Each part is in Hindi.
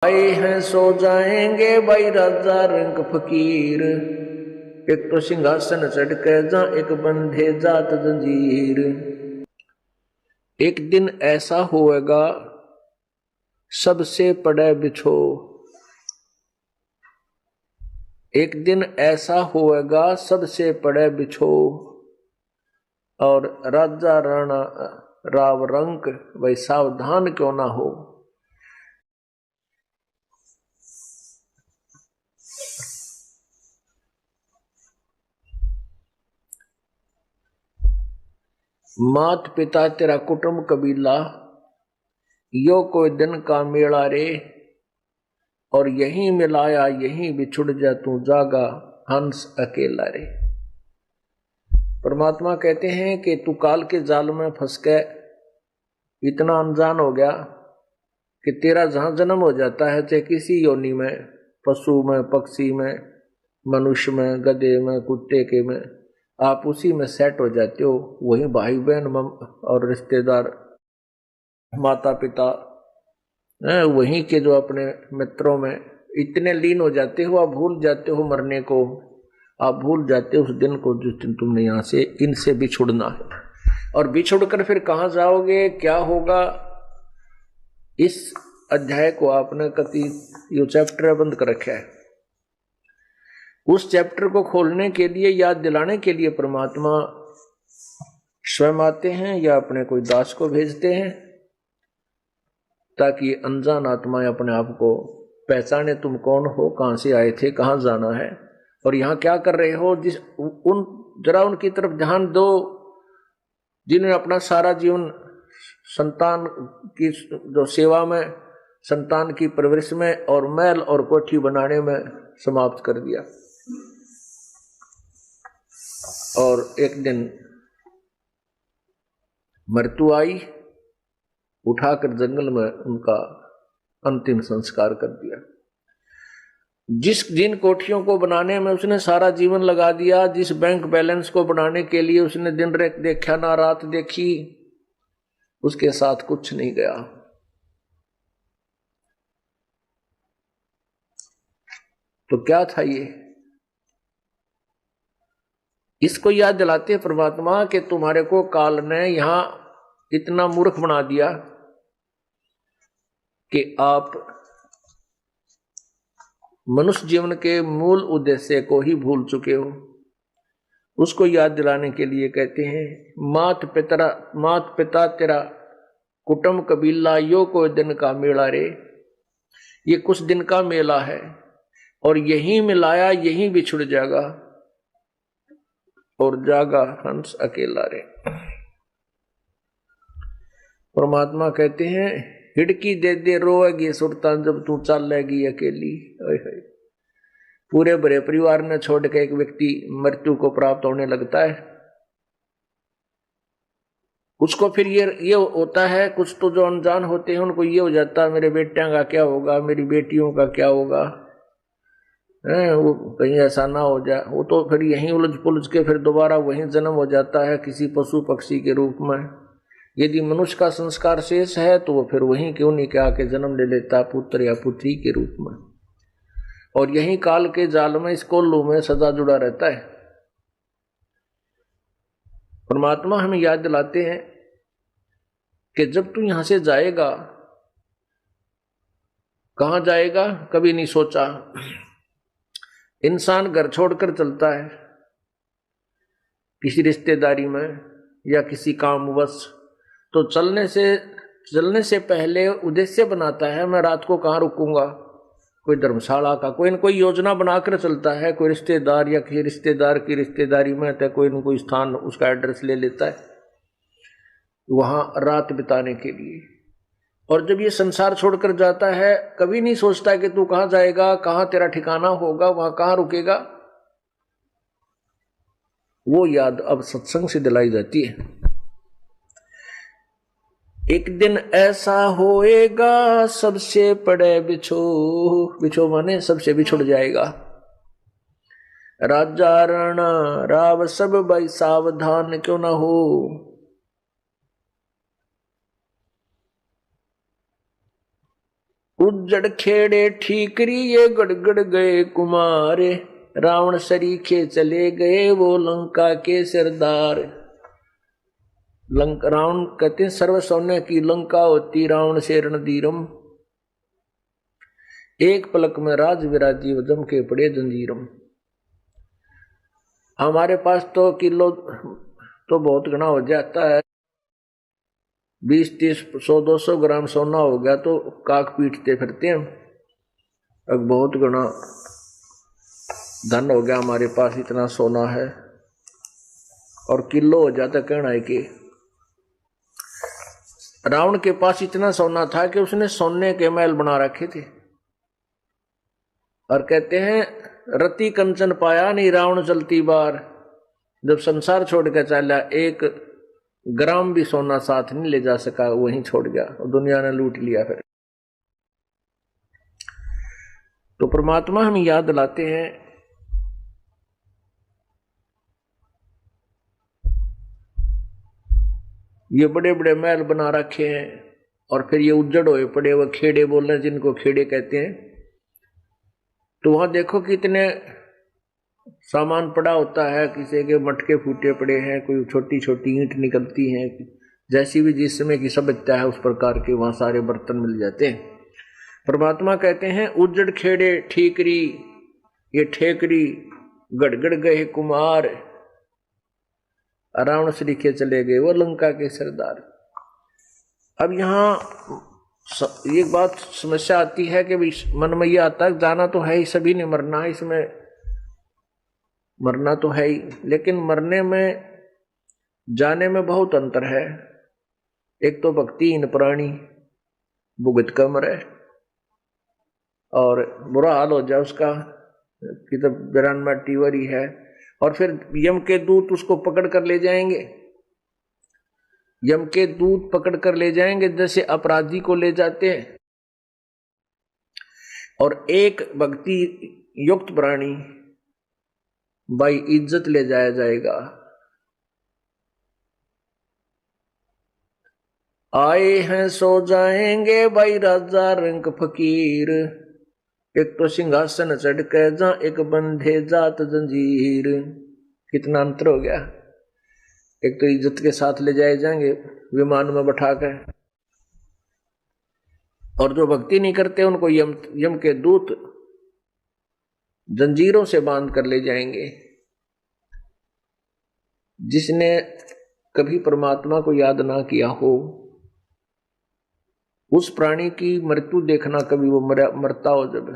आए हैं सो जाएंगे भाई राजा रंग फकीर। एक तो सिंहासन चढ़ के जा एक बंधे जात जंजीर। एक दिन ऐसा होएगा सबसे पड़े बिछो। एक दिन ऐसा होएगा सबसे पड़े बिछो। और राजा राणा राव रंक भाई सावधान क्यों ना हो। मात पिता तेरा कुटुंब कबीला यो कोई दिन का मेला रे। और यहीं मिलाया यहीं बिछुड़ जा तू जागा हंस अकेला रे। परमात्मा कहते हैं कि तू काल के जाल में फंस के इतना अनजान हो गया कि तेरा जहां जन्म हो जाता है, चाहे किसी योनि में, पशु में, पक्षी में, मनुष्य में, गधे में, कुत्ते के में, आप उसी में सेट हो जाते हो। वही भाई बहन और रिश्तेदार, माता पिता, वहीं के जो अपने मित्रों में इतने लीन हो जाते हो, आप भूल जाते हो मरने को। आप भूल जाते हो उस दिन को जिस दिन तुमने यहाँ से इनसे बिछुड़ना है। और बिछुड़कर फिर कहाँ जाओगे, क्या होगा, इस अध्याय को आपने कति यो चैप्टर बंद कर रखा है। उस चैप्टर को खोलने के लिए, याद दिलाने के लिए परमात्मा स्वयं आते हैं या अपने कोई दास को भेजते हैं, ताकि अनजान आत्माएं अपने आप को पहचाने, तुम कौन हो, कहां से आए थे, कहां जाना है और यहां क्या कर रहे हो। जरा उनकी तरफ ध्यान दो जिन्होंने अपना सारा जीवन संतान की जो सेवा में, संतान की परवरिश में और महल और कोठी बनाने में समाप्त कर दिया। और एक दिन मृत्यु आई, उठाकर जंगल में उनका अंतिम संस्कार कर दिया। जिन कोठियों को बनाने में उसने सारा जीवन लगा दिया, जिस बैंक बैलेंस को बनाने के लिए उसने दिन रात देखा ना रात देखी, उसके साथ कुछ नहीं गया। तो क्या था ये, इसको याद दिलाते परमात्मा कि तुम्हारे को काल ने यहां इतना मूर्ख बना दिया कि आप मनुष्य जीवन के मूल उद्देश्य को ही भूल चुके हो। उसको याद दिलाने के लिए कहते हैं, मात पिता तेरा कुटुंब कबीला यो कोई दिन का मेला रे। ये कुछ दिन का मेला है और यहीं मिलाया यहीं बिछुड़ जाएगा और जागा हंस अकेला रे। परमात्मा कहते हैं, हिड़की दे दे रोएगी सुरतान जब तू चलेगी अकेली। पूरे बड़े परिवार ने छोड़ के एक व्यक्ति मृत्यु को प्राप्त होने लगता है, उसको फिर ये होता है, कुछ तो जो अनजान होते हैं उनको ये हो जाता है मेरे बेटियों का क्या होगा, मेरी बेटियों का क्या होगा, वो कहीं ऐसा ना हो जाए। वो तो फिर यहीं उलझ पुलझ के फिर दोबारा वहीं जन्म हो जाता है किसी पशु पक्षी के रूप में। यदि मनुष्य का संस्कार शेष है तो वो फिर वहीं क्यों नहीं क्या के जन्म ले लेता, पुत्र या पुत्री के रूप में, और यहीं काल के जाल में, इस कोल्लू में सदा जुड़ा रहता है। परमात्मा हमें याद दिलाते हैं कि जब तू यहां से जाएगा, कहां जाएगा कभी नहीं सोचा। इंसान घर छोड़कर चलता है किसी रिश्तेदारी में या किसी कामवश, तो चलने से पहले उद्देश्य बनाता है, मैं रात को कहाँ रुकूंगा, कोई धर्मशाला का कोई न कोई योजना बनाकर चलता है। कोई रिश्तेदार या किसी रिश्तेदार की रिश्तेदारी में तो कोई न कोई स्थान उसका एड्रेस ले लेता है वहां रात बिताने के लिए। और जब ये संसार छोड़कर जाता है कभी नहीं सोचता कि तू कहाँ जाएगा, कहाँ तेरा ठिकाना होगा, वहां कहाँ रुकेगा। वो याद अब सत्संग से दिलाई जाती है। एक दिन ऐसा होएगा सबसे पड़े बिछो, बिछो माने सबसे बिछुड़ जाएगा। राजा राणा राव सब भाई सावधान क्यों ना हो। उज्जड़ खेड़े ठीकरी ये गड़गड़ गए कुमार, रावण सरीखे चले गए वो लंका के सरदार। रावण कहते हैं सर्व सौम्य की लंका होती रावण से रणधीरम, एक पलक में राज विराजी वजम के पड़े जंजीरम। हमारे पास तो किलो तो बहुत घना हो जाता है, 20, 30, 100, 200 ग्राम सोना हो गया तो काक पीटते फिरते हैं। अब बहुत घना धन हो गया हमारे पास, इतना सोना है, और किलो हो जाता कहना है कि रावण के पास इतना सोना था कि उसने सोने के महल बना रखे थे। और कहते हैं रति कंचन पाया नहीं रावण चलती बार, जब संसार छोड़ कर चला 1 ग्राम भी सोना साथ नहीं ले जा सका, वहीं छोड़ गया और दुनिया ने लूट लिया। फिर तो परमात्मा हम याद दिलाते हैं ये बड़े बड़े महल बना रखे हैं और फिर ये उज्जड़ हुए पड़े हुए खेड़े बोल रहे हैं, जिनको खेड़े कहते हैं। तो वहां देखो कितने सामान पड़ा होता है, किसी के मटके फूटे पड़े हैं, कोई छोटी छोटी ईंट निकलती हैं, जैसी भी जिस समय की सभ्यता है उस प्रकार के वहां सारे बर्तन मिल जाते हैं। परमात्मा कहते हैं उज्जड़ खेड़े ठीकरी ये ठेकरी गड़गड़ गए कुमार, रावण सरीखे चले गए वो लंका के सरदार। अब यहाँ एक बात समस्या आती है कि मन में यह आता है जाना तो है ही, सभी ने मरना है, इसमें मरना तो है ही, लेकिन मरने में जाने में बहुत अंतर है। एक तो भक्तिहीन प्राणी भुगत कर मरे और बुरा हाल हो जाए उसका कि तो बिरानवा टीवरी है, और फिर यम के दूत उसको पकड़ कर ले जाएंगे, यम के दूत पकड़ कर ले जाएंगे जैसे अपराधी को ले जाते हैं। और एक भक्ति युक्त प्राणी भाई इज्जत ले जाया जाएगा। आए हैं सो जाएंगे भाई राजा रंग फकीर, एक तो सिंहासन चढ़ के जा एक बंधे जात जंजीर। कितना अंतर हो गया। एक तो इज्जत के साथ ले जाए जाएंगे विमान में बैठा कर, और जो भक्ति नहीं करते उनको यम के दूत जंजीरों से बांध कर ले जाएंगे। जिसने कभी परमात्मा को याद ना किया हो उस प्राणी की मृत्यु देखना, कभी वो मरता हो जब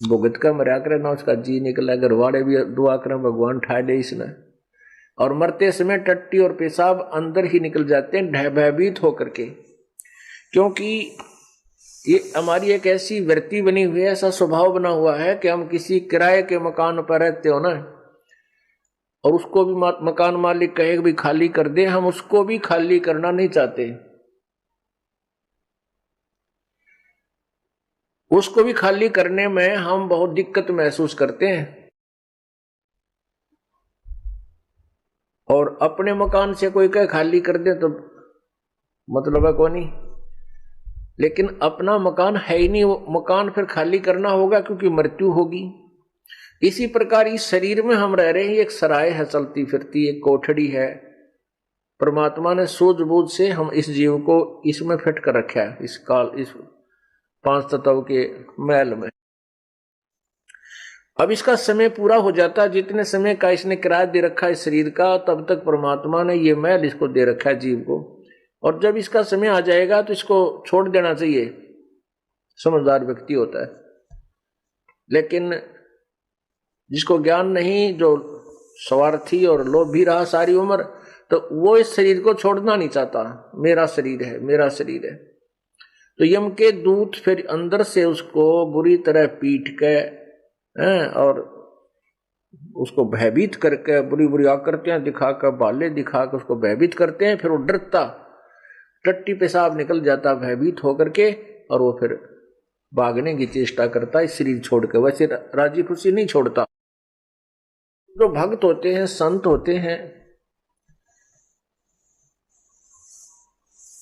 भुगत का मरा करे ना, उसका जी निकला, घर वाले भी दुआ करें भगवान ठाए दे इसने, और मरते समय टट्टी और पेशाब अंदर ही निकल जाते हैं भयभीत होकर के। क्योंकि ये हमारी एक ऐसी वृत्ति बनी हुई है, ऐसा स्वभाव बना हुआ है कि हम किसी किराए के मकान पर रहते हो ना, और उसको भी मकान मालिक कहे भी खाली कर दे, हम उसको भी खाली करना नहीं चाहते। उसको भी खाली करने में हम बहुत दिक्कत महसूस करते हैं, और अपने मकान से कोई कहे खाली कर दे तो मतलब है कौन ही, लेकिन अपना मकान है ही नहीं, वो मकान फिर खाली करना होगा क्योंकि मृत्यु होगी। इसी प्रकार इस शरीर में हम रह रहे हैं, एक सराय है चलती फिरती, एक कोठड़ी है। परमात्मा ने सूझबूझ से हम इस जीव को इसमें फिट कर रखा है, इस 5 तत्व के महल में। अब इसका समय पूरा हो जाता है, जितने समय का इसने किराया दे रखा है शरीर का, तब तक परमात्मा ने ये महल इसको दे रखा है जीव को। और जब इसका समय आ जाएगा तो इसको छोड़ देना चाहिए, समझदार व्यक्ति होता है। लेकिन जिसको ज्ञान नहीं, जो स्वार्थी और लोभी रहा सारी उम्र, तो वो इस शरीर को छोड़ना नहीं चाहता, मेरा शरीर है मेरा शरीर है। तो यम के दूत फिर अंदर से उसको बुरी तरह पीट के और उसको भयभीत करके बुरी बुरी आकृतियां दिखाकर, बाले दिखाकर उसको भयभीत करते हैं। फिर वो डरता, टट्टी पेशाब निकल जाता भयभीत होकर के, और वो फिर भागने की चेष्टा करता है शरीर छोड़ के। वैसे राजी खुशी नहीं छोड़ता। जो भक्त होते हैं, संत होते हैं,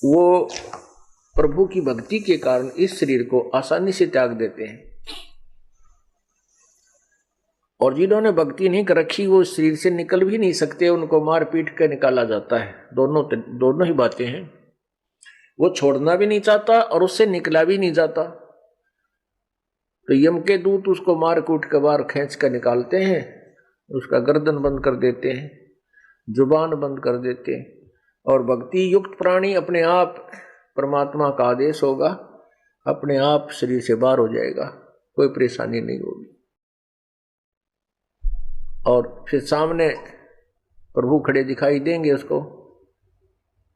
वो प्रभु की भक्ति के कारण इस शरीर को आसानी से त्याग देते हैं, और जिन्होंने भक्ति नहीं कर रखी वो शरीर से निकल भी नहीं सकते, उनको मार पीट कर निकाला जाता है। दोनों ही बातें हैं। वो छोड़ना भी नहीं चाहता और उससे निकला भी नहीं जाता, तो यम के दूत उसको मार कूट के बाहर खींच कर निकालते हैं, उसका गर्दन बंद कर देते हैं, जुबान बंद कर देते हैं। और भक्ति युक्त प्राणी अपने आप, परमात्मा का आदेश होगा, अपने आप शरीर से बाहर हो जाएगा, कोई परेशानी नहीं होगी। और फिर सामने प्रभु खड़े दिखाई देंगे उसको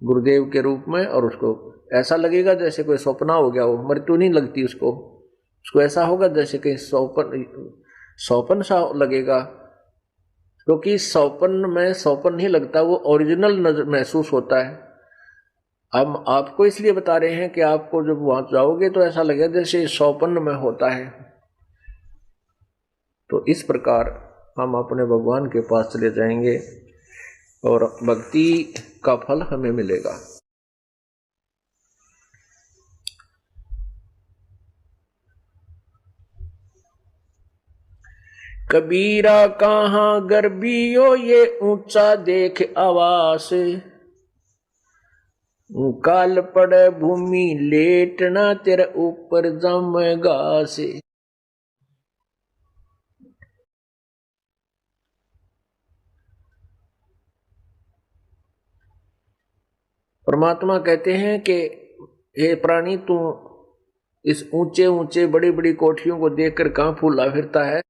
गुरुदेव के रूप में, और उसको ऐसा लगेगा जैसे कोई सपना हो गया हो, मृत्यु नहीं लगती उसको ऐसा होगा जैसे कहीं सौपन सा लगेगा, क्योंकि सौपन में सौपन नहीं लगता, वो ओरिजिनल नजर महसूस होता है। हम आपको इसलिए बता रहे हैं कि आपको जब वहां जाओगे तो ऐसा लगेगा जैसे सौपन में होता है। तो इस प्रकार हम अपने भगवान के पास चले जाएंगे और भक्ति का फल हमें मिलेगा। कबीरा कहाँ गर्बियो ये ऊंचा देख आवास, काल पड़े भूमि लेटना तेरे ऊपर जम घास। परमात्मा कहते हैं कि हे प्राणी, तू इस ऊंचे ऊंचे बड़ी बड़ी कोठियों को देखकर कहां फूला फिरता है?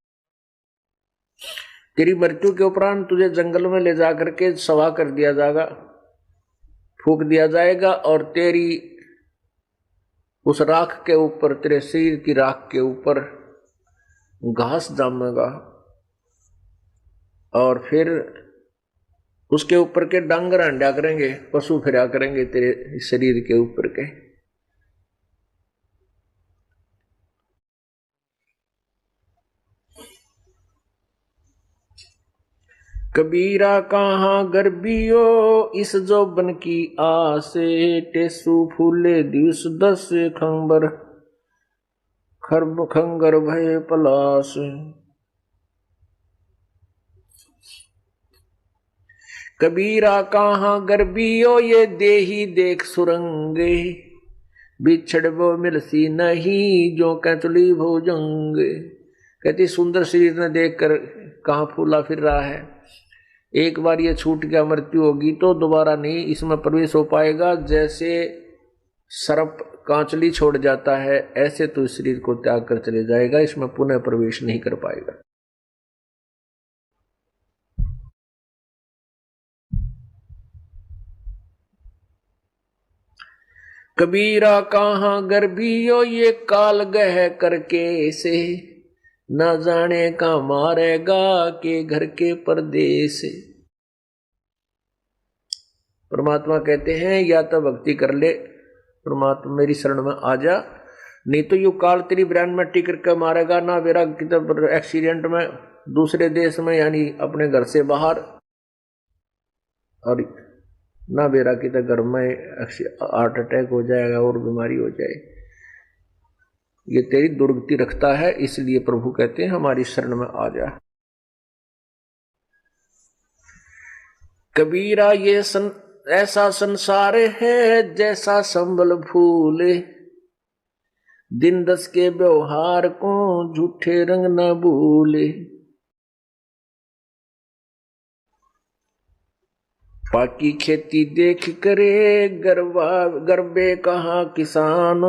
तेरी मृत्यु के उपरांत तुझे जंगल में ले जाकर के सवा कर दिया जाएगा, फूक दिया जाएगा, और तेरी उस राख के ऊपर, तेरे शरीर की राख के ऊपर घास जमेगा, और फिर उसके ऊपर के डांगर अंडा करेंगे, पशु फिरा करेंगे तेरे शरीर के ऊपर के। कबीरा कहाँ गर्बियो इस जोबन की आसे, टेसु फूले दिवस दस खंबर खरब खंगर भय पलास। कबीरा कहाँ गर्बियो ये देही देख सुरंगे, बिछड़बो मिलसी नहीं जो कैचुली भोजंग। कहती सुंदर शरीर ने देखकर कहाँ फूला फिर रहा है, एक बार ये छूट गया, मृत्यु होगी तो दोबारा नहीं इसमें प्रवेश हो पाएगा। जैसे सर्प कांचली छोड़ जाता है, ऐसे तो इस शरीर को त्याग कर चले जाएगा, इसमें पुनः प्रवेश नहीं कर पाएगा। कबीरा कहाँ गर्भियो ये काल गह करके से, न जाने का मारेगा के घर के परदेश। परमात्मा कहते हैं या तो भक्ति कर ले, परमात्मा मेरी शरण में आ जा, नहीं तो यू काल तेरी ब्रांड में टिकर के मारेगा, ना मेरा किधर एक्सीडेंट में दूसरे देश में यानी अपने घर से बाहर, और ना बेरा किधर घर में हार्ट अटैक हो जाएगा और बीमारी हो जाए। ये तेरी दुर्गति रखता है, इसलिए प्रभु कहते हैं हमारी शरण में आ जा। कबीरा ये ऐसा संसार है जैसा संबल फूल, दिन दस के व्यवहार को झूठे रंग न भूले। पाकी खेती देख करे गरबे कहा किसान,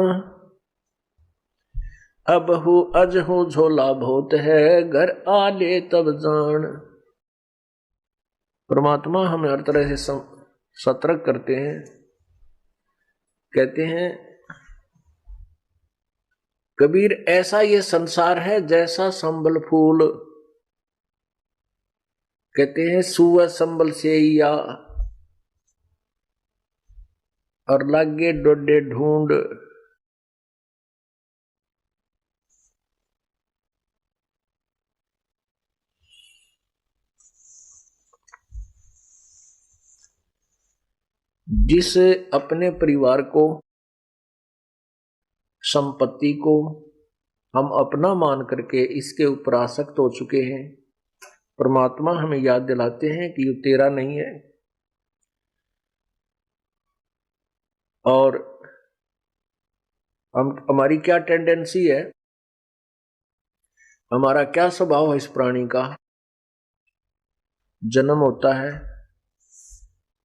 अब हो अज हो झोला बहुत है घर आले तब जान। परमात्मा हमें हर तरह से सतर्क करते हैं, कहते हैं कबीर ऐसा ये संसार है जैसा संबल फूल, कहते हैं सुअ संबल से या और लागे डोडे ढूंढ। जिस अपने परिवार को संपत्ति को हम अपना मान करके इसके ऊपर आसक्त हो चुके हैं। परमात्मा हमें याद दिलाते हैं कि ये तेरा नहीं है। और हमारी क्या टेंडेंसी है, हमारा क्या स्वभाव है इस प्राणी का। जन्म होता है,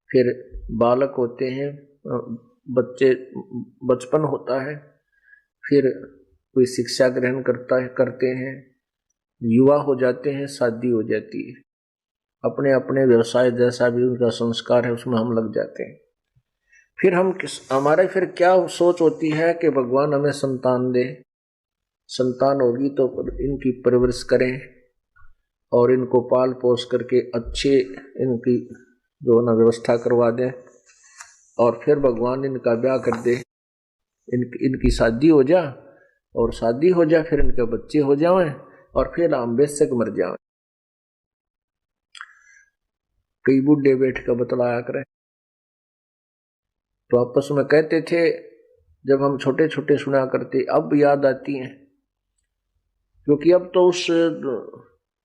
फिर बालक होते हैं, बचपन होता है, फिर कोई शिक्षा ग्रहण करते हैं, युवा हो जाते हैं, शादी हो जाती है, अपने अपने व्यवसाय जैसा भी उनका संस्कार है उसमें हम लग जाते हैं। फिर हमारे फिर क्या सोच होती है कि भगवान हमें संतान दे, संतान होगी तो इनकी परवरिश करें और इनको पाल पोस करके अच्छे इनकी जो ना व्यवस्था करवा दें, और फिर भगवान इनका ब्याह कर दे, इनकी शादी हो जा, और शादी हो जाए फिर इनके बच्चे हो जाएं, और फिर हम बेशक मर जाएं। कई बूढ़े बैठ कर बतलाया करें तो आपस में कहते थे, जब हम छोटे छोटे सुना करते, अब याद आती हैं, क्योंकि अब तो उस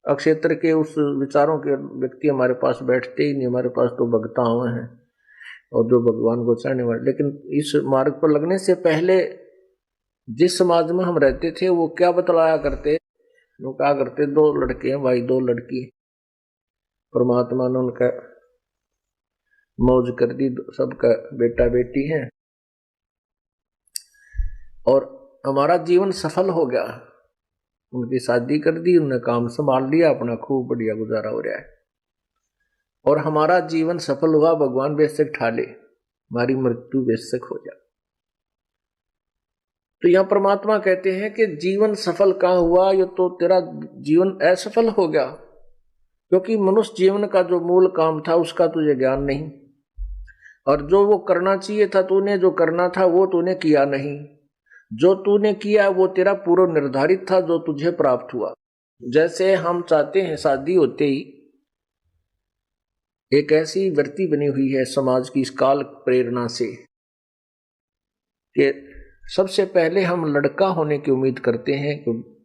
अक्षेत्र के उस विचारों के व्यक्ति हमारे पास बैठते ही नहीं। हमारे पास तो भगता हुए हैं और जो भगवान को चाहने वाले। लेकिन इस मार्ग पर लगने से पहले जिस समाज में हम रहते थे वो क्या बतलाया करते, वो क्या करते, 2 लड़के हैं भाई, 2 लड़की, परमात्मा ने उनका मौज कर दी, सबका बेटा बेटी है और हमारा जीवन सफल हो गया। उनकी शादी कर दी, उन्होंने काम संभाल लिया, अपना खूब बढ़िया गुजारा हो रहा है और हमारा जीवन सफल हुआ। भगवान बेशक ठाले, हमारी मृत्यु बेशक हो जाए। तो यहां परमात्मा कहते हैं कि जीवन सफल कहां हुआ, ये तो तेरा जीवन असफल हो गया, क्योंकि मनुष्य जीवन का जो मूल काम था उसका तुझे ज्ञान नहीं, और जो वो करना चाहिए था तूने, जो करना था वो तूने किया नहीं। जो तूने किया वो तेरा पूर्व निर्धारित था, जो तुझे प्राप्त हुआ। जैसे हम चाहते हैं, शादी होते ही एक ऐसी वृत्ति बनी हुई है समाज की इस काल प्रेरणा से कि सबसे पहले हम लड़का होने की उम्मीद करते हैं।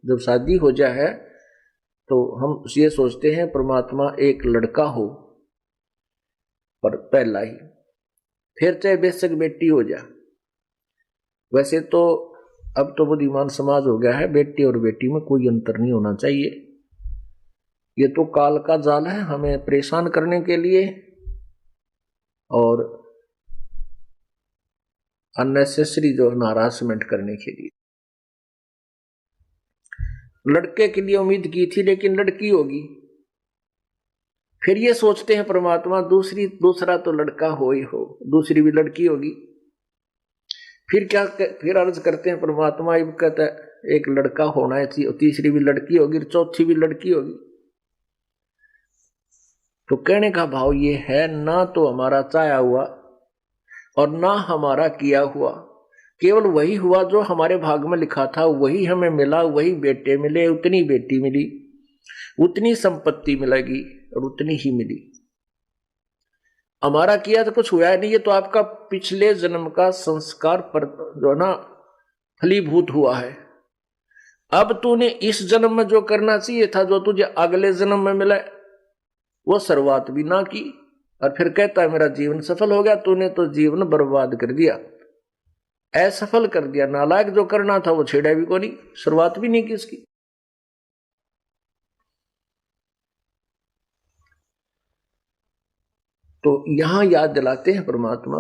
जब शादी हो जाए तो हम ये सोचते हैं परमात्मा एक लड़का हो, पर पहला ही, फिर चाहे बेशक बेटी हो जाए। वैसे तो अब तो बुद्धिमान समाज हो गया है, बेटी और बेटी में कोई अंतर नहीं होना चाहिए। ये तो काल का जाल है हमें परेशान करने के लिए और अननेसेसरी जो हरासमेंट करने के लिए। लड़के के लिए उम्मीद की थी लेकिन लड़की होगी, फिर ये सोचते हैं परमात्मा दूसरा तो लड़का हो ही हो, दूसरी भी लड़की होगी। फिर अर्ज करते हैं परमात्मा, ये कहता है एक लड़का होना है, तीसरी भी लड़की होगी, चौथी भी लड़की होगी। तो कहने का भाव ये है, ना तो हमारा चाहा हुआ और ना हमारा किया हुआ, केवल वही हुआ जो हमारे भाग में लिखा था, वही हमें मिला, वही बेटे मिले, उतनी बेटी मिली, उतनी संपत्ति मिलेगी और उतनी ही मिली। हमारा किया तो कुछ हुआ नहीं, ये तो आपका पिछले जन्म का संस्कार पर जो ना फलीभूत हुआ है। अब तूने इस जन्म में जो करना चाहिए था, जो तुझे अगले जन्म में मिला, वो शुरुआत भी ना की और फिर कहता है मेरा जीवन सफल हो गया। तूने तो जीवन बर्बाद कर दिया, असफल कर दिया। नालायक, जो करना था वो छेड़ा भी को नहीं, शुरुआत भी नहीं की उसकी। तो यहां याद दिलाते हैं परमात्मा,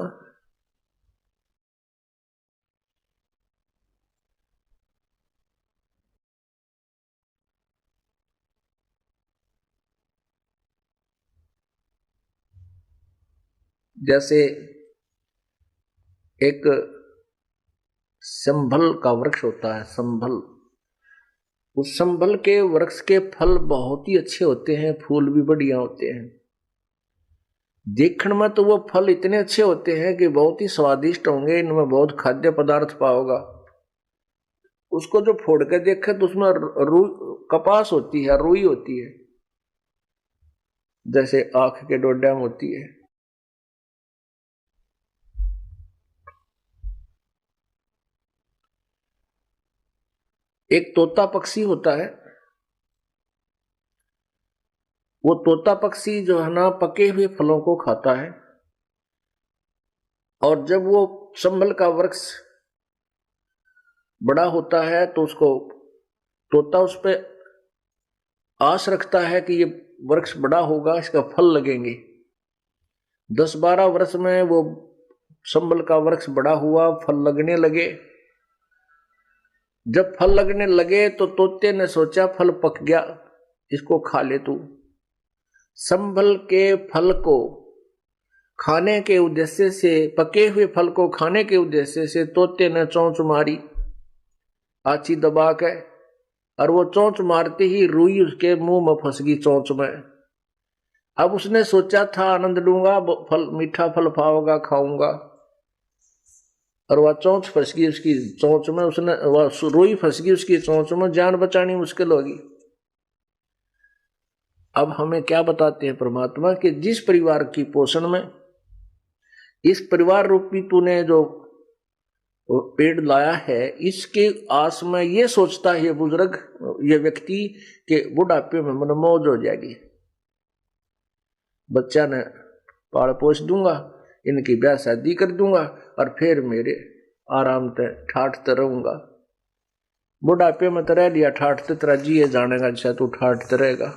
जैसे एक संभल का वृक्ष होता है, संभल, उस संभल के वृक्ष के फल बहुत ही अच्छे होते हैं, फूल भी बढ़िया होते हैं। देखने में तो वो फल इतने अच्छे होते हैं कि बहुत ही स्वादिष्ट होंगे, इनमें बहुत खाद्य पदार्थ पाओगा। उसको जो फोड़ के देखे तो उसमें कपास होती है, रुई होती है, जैसे आंख के डोडा में होती है। एक तोता पक्षी होता है, वो तोता पक्षी जो है ना पके हुए फलों को खाता है, और जब वो संभल का वृक्ष बड़ा होता है तो उसको तोता उस पे आस रखता है कि ये वृक्ष बड़ा होगा, इसका फल लगेंगे। 10-12 वर्ष में वो संभल का वृक्ष बड़ा हुआ, फल लगने लगे। जब फल लगने लगे तो तोते ने सोचा फल पक गया, इसको खा ले तू। संभल के फल को खाने के उद्देश्य से, पके हुए फल को खाने के उद्देश्य से तोते ने चोंच मारी आछी दबा के, और वो चोंच मारते ही रुई उसके मुंह में फंस गई चोंच में। अब उसने सोचा था आनंद लूंगा, फल मीठा फल पाऊंगा, खाऊंगा, और वह चोंच फंस गई उसकी चोंच में, उसने वह रुई फंस गई उसकी चोंच में, जान बचानी मुश्किल होगी। अब हमें क्या बताते हैं परमात्मा कि जिस परिवार की पोषण में इस परिवार रूपी तूने जो पेड़ लाया है, इसके आस में ये सोचता है ये बुजुर्ग, ये व्यक्ति के बुढ़ापे में मन मौज हो जाएगी, बच्चा ने पाल पोस दूंगा, इनकी ब्याह शादी कर दूंगा, और फिर मेरे आराम से ठाठते रहूंगा। बुढ़ापे में तो रह लिया ठाठते, तेरा जिए जानेगा, अच्छा तू ठाठते रहेगा।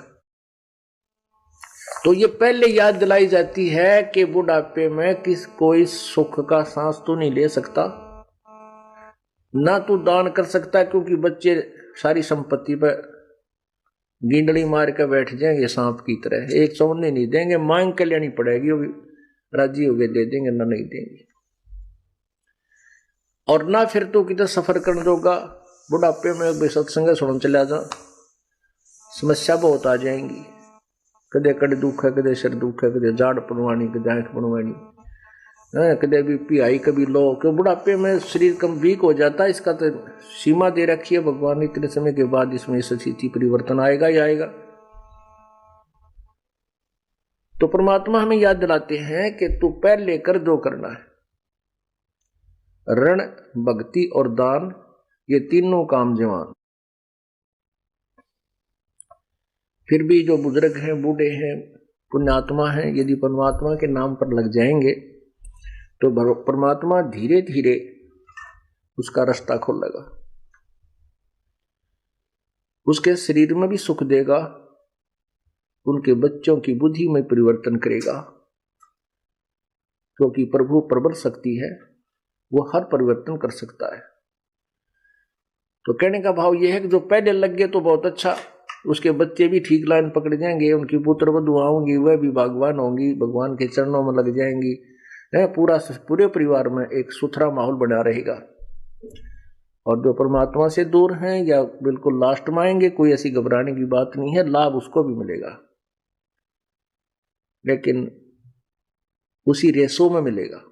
तो ये पहले याद दिलाई जाती है कि बुढ़ापे में कोई सुख का सांस तो नहीं ले सकता, ना तू दान कर सकता, क्योंकि बच्चे सारी संपत्ति पर गिंडली मार के बैठ जाएंगे सांप की तरह, एक सोने नहीं देंगे, मांग के लेनी पड़ेगी, वो भी राजी हो गए दे देंगे, ना नहीं देंगे। और ना फिर तो कितना सफर कर दोगा, बुढ़ापे में सत्संग सुन चला जा, समस्या बहुत आ जाएंगी, कदे कड़े दुख है, कदे सिर दुख है, कदे जाड़ पड़वानी, कदे आंख बनवानी, कदे बीपी हाई, कभी लो, क्यों बुढ़ापे में शरीर कम वीक हो जाता है। इसका तो सीमा दे रखी है भगवान ने, इतने समय के बाद इसमें स्थिति परिवर्तन आएगा ही आएगा। तो परमात्मा हमें याद दिलाते हैं कि तू पहले कर जो करना है, ऋण, भक्ति और दान, ये तीनों काम जवान। फिर भी जो बुजुर्ग हैं, बूढ़े हैं, पुण्यात्मा हैं, यदि परमात्मा के नाम पर लग जाएंगे तो परमात्मा धीरे धीरे उसका रास्ता खोलेगा, उसके शरीर में भी सुख देगा, उनके बच्चों की बुद्धि में परिवर्तन करेगा, क्योंकि प्रभु प्रबल शक्ति है, वो हर परिवर्तन कर सकता है। तो कहने का भाव यह है कि जो पहले लग गए तो बहुत अच्छा, उसके बच्चे भी ठीक लाइन पकड़ जाएंगे, उनकी पुत्र वधुआ होंगी, वह भी भगवान होंगी, भगवान के चरणों में लग जाएंगी, पूरे परिवार में एक सुथरा माहौल बना रहेगा। और जो परमात्मा से दूर हैं या बिल्कुल लास्ट में आएंगे, कोई ऐसी घबराने की बात नहीं है, लाभ उसको भी मिलेगा, लेकिन उसी रेसों में मिलेगा।